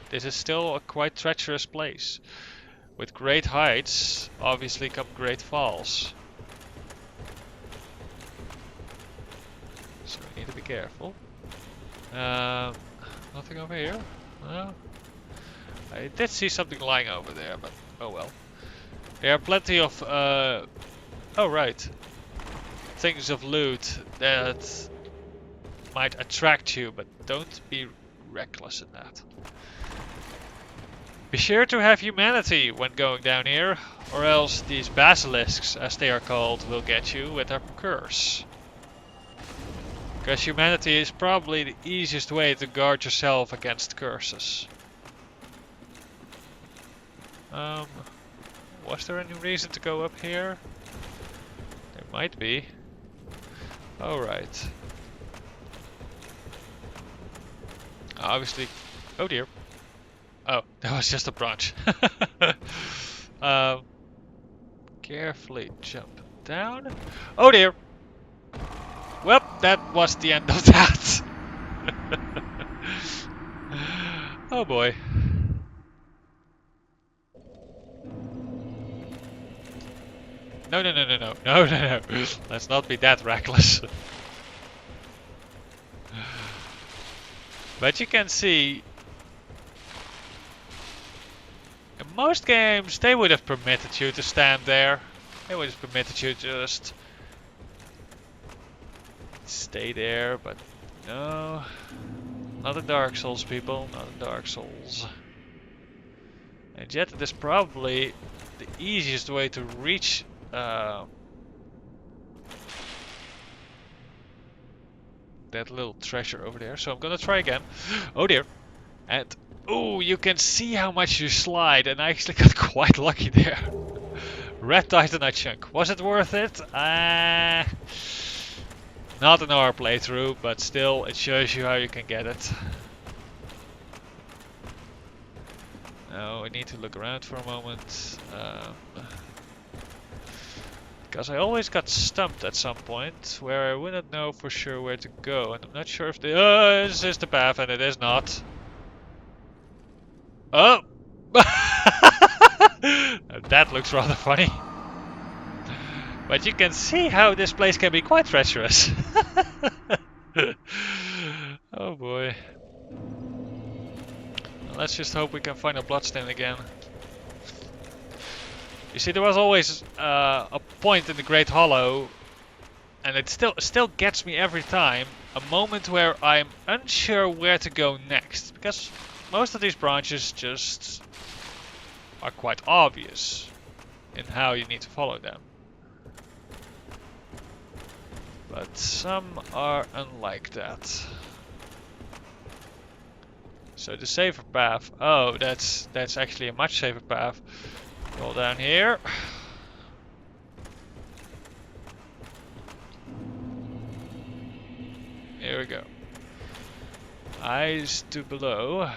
This is still a quite treacherous place. With great heights, obviously come great falls. So we need to be careful. Nothing over here? No. I did see something lying over there, but oh well. There are plenty of oh right, things of loot that might attract you, but don't be reckless in that. Be sure to have humanity when going down here, or else these basilisks, as they are called, will get you with their curse. Because humanity is probably the easiest way to guard yourself against curses. Was there any reason to go up here? There might be. Alright. Obviously. Oh dear. Oh, that was just a branch. Carefully jump down. Oh dear. Well, that was the end of that. Oh boy. No, no, no, no, no, no, no, no. Let's not be that reckless. But you can see, in most games, they would have permitted you to stand there. They would have permitted you to just stay there, but no. Not in Dark Souls, people. Not in Dark Souls. And yet it is probably the easiest way to reach that little treasure over there. So I'm gonna try again. Oh dear. And oh, you can see how much you slide, and I actually got quite lucky there. Red Titanite chunk. Was it worth it? Not in our playthrough, but still it shows you how you can get it. Now I need to look around for a moment. Because I always got stumped at some point where I wouldn't know for sure where to go, and I'm not sure if this is the path, and it is not. Oh! That looks rather funny. But you can see how this place can be quite treacherous. Oh boy. Let's just hope we can find a bloodstain again. You see, there was always a point in the Great Hollow, and it still gets me every time, a moment where I'm unsure where to go next, because most of these branches just are quite obvious in how you need to follow them. But some are unlike that. So the safer path, oh, that's actually a much safer path. Roll down here. Here we go. Eyes to below.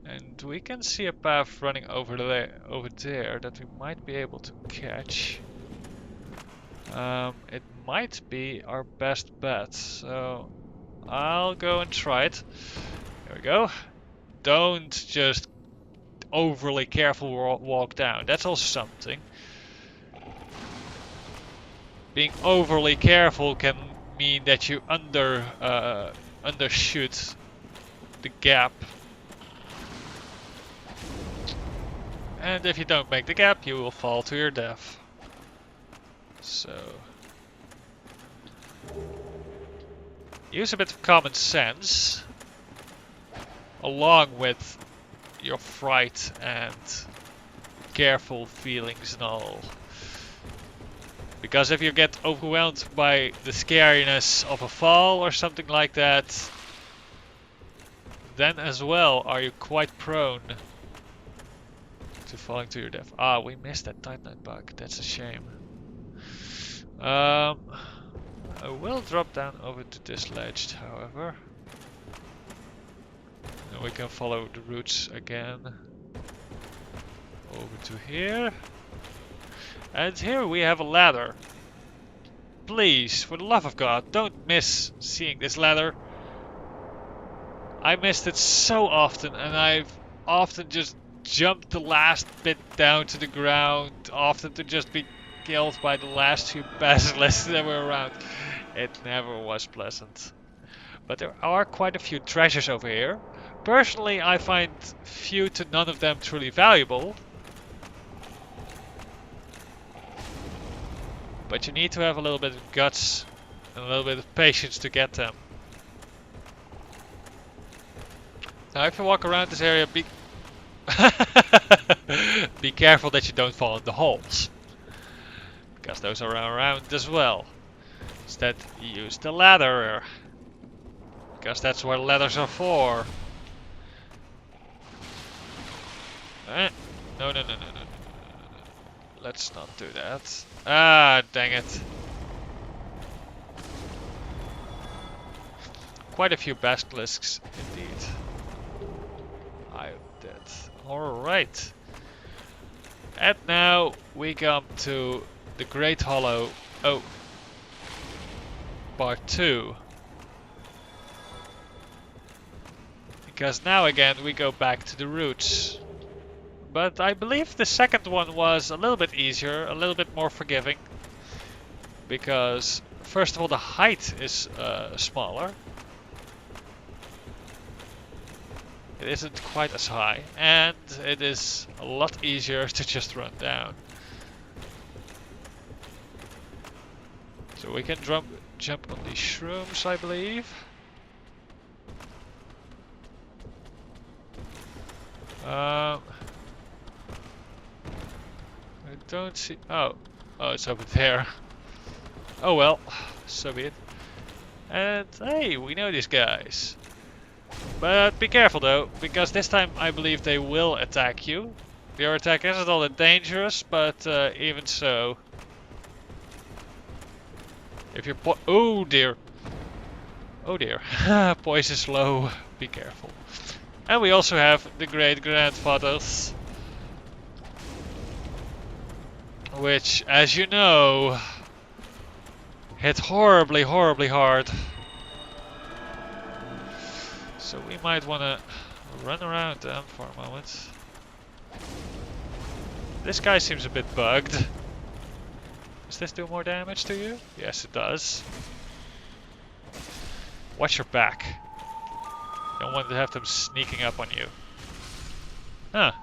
And we can see a path running over there that we might be able to catch. It might be our best bet, so I'll go and try it. Here we go. Don't just overly careful walk down. That's also something. Being overly careful can mean that you undershoot the gap. And if you don't make the gap, you will fall to your death. So use a bit of common sense along with your fright and careful feelings and all. Because if you get overwhelmed by the scariness of a fall or something like that, then as well are you quite prone to falling to your death. Ah, we missed that Titanite bug. That's a shame. I will drop down over to this ledge, however. And we can follow the roots again. Over to here. And here we have a ladder. Please, for the love of God, don't miss seeing this ladder. I missed it so often, and I've often just jumped the last bit down to the ground, often to just be killed by the last few basilisks that were around. It never was pleasant. But there are quite a few treasures over here. Personally, I find few to none of them truly valuable. But you need to have a little bit of guts and a little bit of patience to get them. Now if you walk around this area, be careful that you don't fall in the holes. Because those are around as well. Instead, use the ladder. Because that's what ladders are for. No, no, no, no, no, no. Let's not do that. Ah, dang it. quite a few basilisks indeed. I did. Alright. And now we come to the Great Hollow. Oh. Part 2. Because now again we go back to the roots. But I believe the second one was a little bit easier, a little bit more forgiving. Because first of all the height is smaller. It isn't quite as high, and it is a lot easier to just run down. So we can jump on these shrooms, I believe. I don't see... Oh, it's over there. Oh well, so be it. And hey, we know these guys. But be careful though, because this time I believe they will attack you. Their attack isn't all that dangerous, but even so. If you're oh dear. Oh dear. Poison's low. Be careful. And we also have the great grandfathers. Which, as you know, hit horribly, horribly hard. So we might want to run around them for a moment. This guy seems a bit bugged. Does this do more damage to you? Yes, it does. Watch your back. Don't want to have them sneaking up on you. Huh.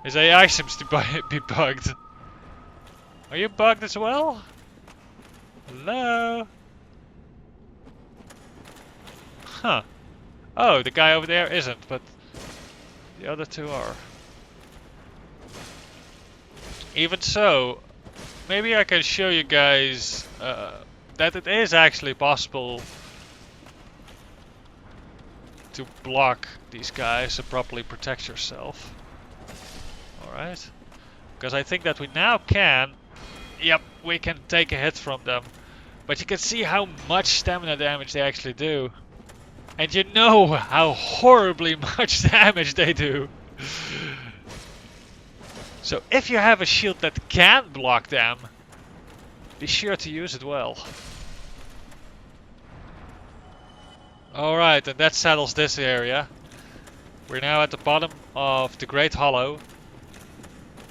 His AI seems to be bugged. Are you bugged as well? Hello? Huh. Oh, the guy over there isn't, but the other two are. Even so, maybe I can show you guys that it is actually possible to block these guys and properly protect yourself. Alright. Because I think that we now can... Yep, we can take a hit from them. But you can see how much stamina damage they actually do. And you know how horribly much damage they do. So if you have a shield that can block them, be sure to use it well. Alright, and that settles this area. We're now at the bottom of the Great Hollow.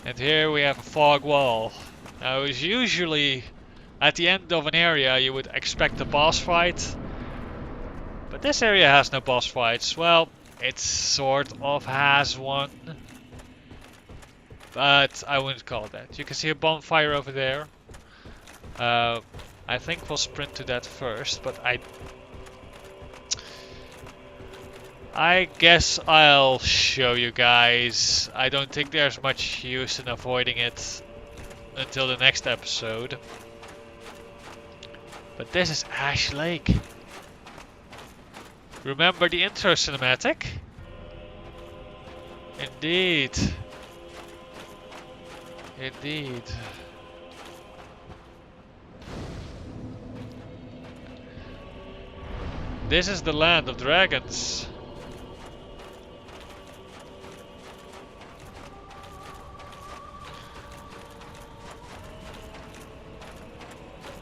And here we have a fog wall. Now it's usually at the end of an area you would expect a boss fight. But this area has no boss fights. Well, it sort of has one. But I wouldn't call it that. You can see a bonfire over there. I think we'll sprint to that first, but I guess I'll show you guys. I don't think there's much use in avoiding it until the next episode. But this is Ash Lake. Remember the intro cinematic? Indeed. Indeed. This is the land of dragons.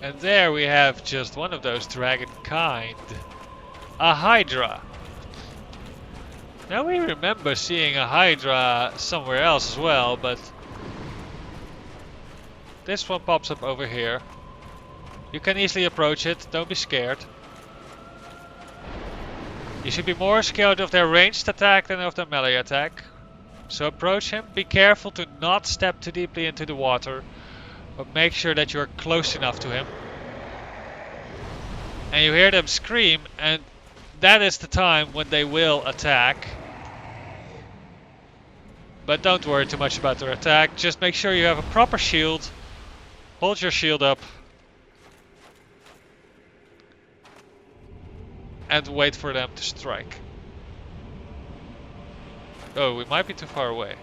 And there we have just one of those dragon kind. A Hydra. Now we remember seeing a Hydra somewhere else as well, but this one pops up over here. You can easily approach it, don't be scared. You should be more scared of their ranged attack than of their melee attack. So approach him, be careful to not step too deeply into the water, but make sure that you're close enough to him. And you hear them scream, and that is the time when they will attack. But don't worry too much about their attack, just make sure you have a proper shield. Hold your shield up. And wait for them to strike. Oh, we might be too far away.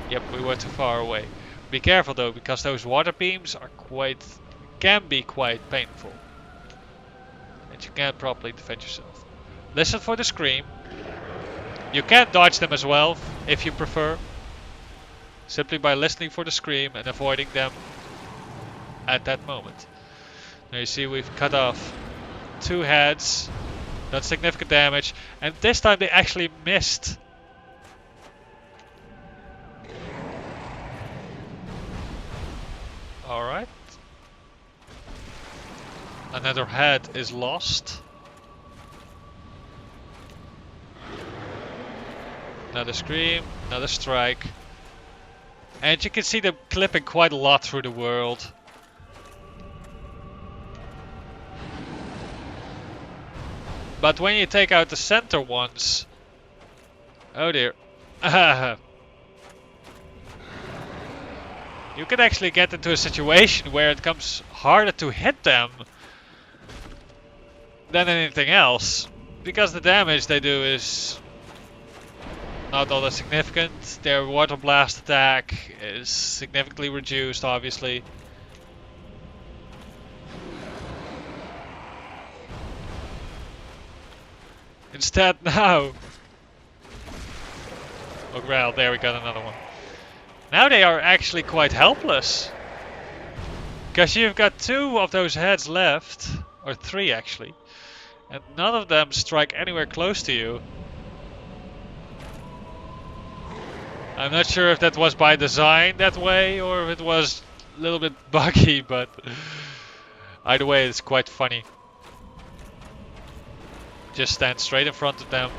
Yep, we were too far away. Be careful though, because those water beams are can be quite painful. And you can't properly defend yourself. Listen for the scream. You can dodge them as well if you prefer. Simply by listening for the scream and avoiding them at that moment. Now you see we've cut off 2 heads. Done significant damage. And this time they actually missed. Alright. Another head is lost. Another scream, another strike. And you can see them clipping quite a lot through the world. But when you take out the center ones... Oh dear. You can actually get into a situation where it becomes harder to hit them than anything else. Because the damage they do is not all that significant. Their water blast attack is significantly reduced, obviously. Instead now... Oh well, there we got another one. Now they are actually quite helpless. Because you've got 2 of those heads left. Or 3 actually. And none of them strike anywhere close to you. I'm not sure if that was by design that way or if it was a little bit buggy, but either way it's quite funny. Just stand straight in front of them.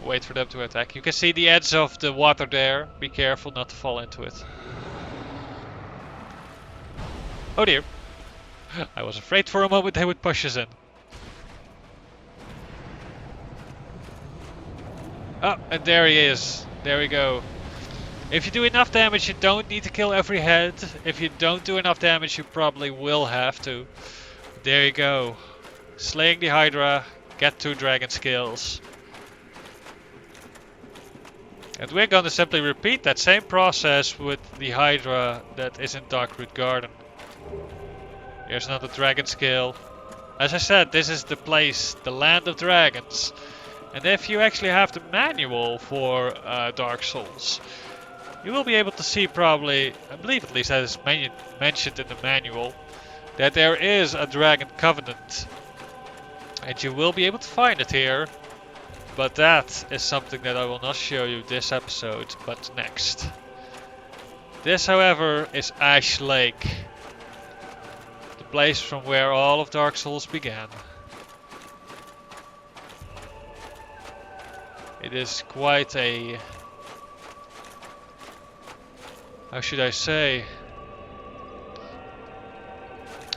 Wait for them to attack. You can see the edge of the water there. Be careful not to fall into it. Oh dear. I was afraid for a moment they would push us in. Oh, and there he is. There we go. If you do enough damage, you don't need to kill every head. If you don't do enough damage, you probably will have to. There you go. Slaying the Hydra. Get 2 dragon skills. And we're gonna simply repeat that same process with the Hydra that is in Darkroot Garden. Here's another dragon skill. As I said, this is the place, the land of dragons. And if you actually have the manual for Dark Souls, you will be able to see probably, I believe at least that is mentioned in the manual, that there is a Dragon Covenant. And you will be able to find it here. But that is something that I will not show you this episode, but next. This, however, is Ash Lake. The place from where all of Dark Souls began. It is quite a... how should I say?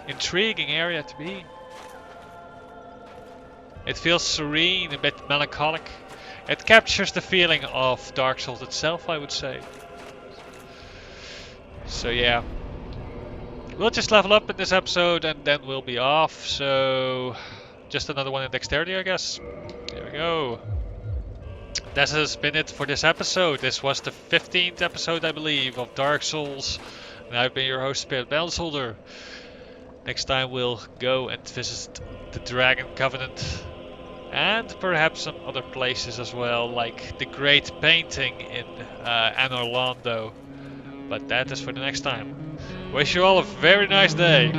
Intriguing area to be. It feels serene, a bit melancholic. It captures the feeling of Dark Souls itself, I would say. So yeah. We'll just level up in this episode and then we'll be off. So just another one in dexterity, I guess. There we go. That has been it for this episode. This was the 15th episode, I believe, of Dark Souls. And I've been your host, Spirit Battlesoldier. Next time we'll go and visit the Dragon Covenant. And perhaps some other places as well, like the Great Painting in Anor Londo. But that is for the next time. Wish you all a very nice day.